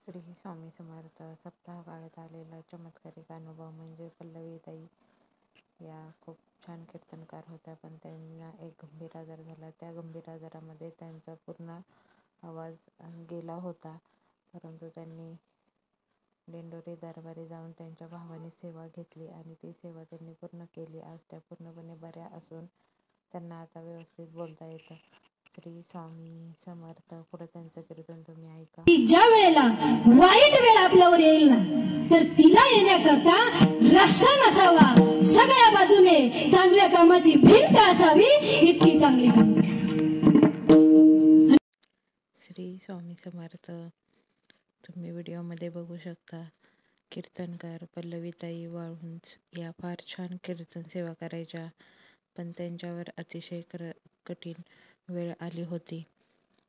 श्री स्वामी समर्थ. सप्ताह काळात आलेला चमत्कारिक अनुभव म्हणजे पल्लवीताई या खूप छान कीर्तनकार होत्या, पण त्यांना एक गंभीर आजार झाला. त्या गंभीर आजारामध्ये त्यांचा पूर्ण आवाज गेला होता, परंतु त्यांनी दिंडोरी दरबारी जाऊन त्यांच्या भावाने सेवा घेतली आणि ती सेवा त्यांनी पूर्ण केली. आज त्या पूर्णपणे बऱ्या असून त्यांना आता व्यवस्थित बोलता येतं. श्री स्वामी समर्थ. पुढे त्यांचं कीर्तन तुम्ही ऐका. ज्या वेळेला वाईट वेळ आपल्यावर येईल ना, तर तिला येण्याकरता रस्ता नसावा, सगळ्या बाजूने चांगल्या कामाची भिंत असावी, इतकी चांगली काम. श्री स्वामी समर्थ. तुम्ही व्हिडिओमध्ये बघू शकता कीर्तनकार पल्लवीताई वाळुंज या फार छान कीर्तन सेवा करायच्या, पण त्यांच्यावर अतिशय कठीण वेळ आली होती.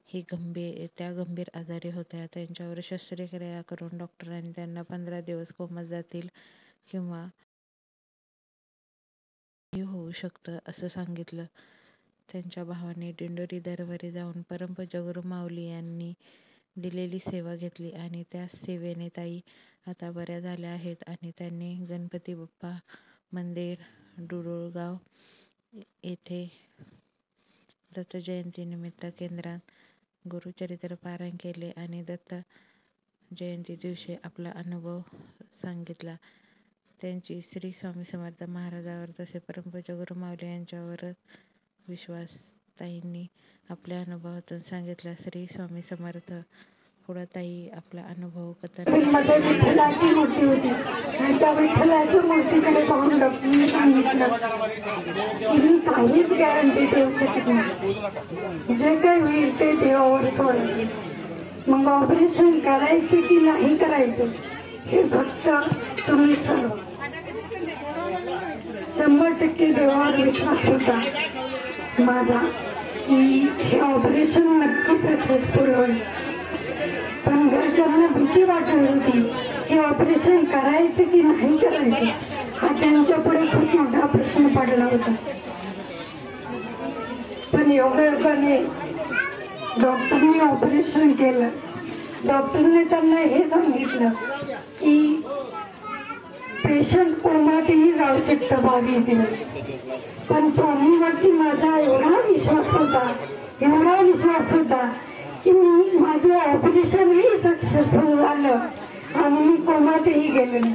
त्या गंभीर आजारी होत्या. त्यांच्यावर शस्त्रक्रिया करून डॉक्टरांनी त्यांना 15 दिवस कोमात जातील किंवा होऊ शकतं असं सांगितलं. त्यांच्या भावाने दिंडोरी दरबारी जाऊन परमपूज्य गुरु माऊली यांनी दिलेली सेवा घेतली आणि त्या सेवेने ताई आता बऱ्या झाल्या आहेत आणि त्यांनी गणपती बाप्पा मंदिर डुडुळगाव येथे दत्त जयंतीनिमित्त केंद्रात गुरुचरित्र पारायण केले आणि दत्त जयंती दिवशी आपला अनुभव सांगितला. त्यांची श्री स्वामी समर्थ महाराजावर तसे परमपूज्य गुरु माऊली यांच्यावर विश्वास ताईंनी आपल्या अनुभवातून सांगितला. श्री स्वामी समर्थ. पुढे ताई आपला अनुभव कथन. विठ्ठलाची मूर्ती होती आणि त्या विठ्ठलाच्या मूर्तीकडे पाहून डॉक्टरने सांगितलं की मी काहीच गॅरंटी देऊ शकत नाही, जे काही होईल ते देवावर सोडलं. मग ऑपरेशन करायचे की नाही करायचे हे फक्त तुम्ही ठरवा. 100% देवावर विश्वास होता माझा की हे ऑपरेशन नक्की सक्सेसफुल होईल, पण घरच्यांना भीती वाटत होती हे ऑपरेशन करायचं की नाही करायचं, हा त्यांच्या पुढे खूप मोठा प्रश्न पडला होता. पण योगायोगाने डॉक्टरने ऑपरेशन केलं. डॉक्टरने त्यांना हे सांगितलं की पेशंट कोमातही जाऊ शकतं 22 दिवस, पण स्वामीवरती माझा एवढा विश्वास होता की माझं ऑपरेशनही सक्सेसफुल झालं आणि मी कोमातही गेले नाही.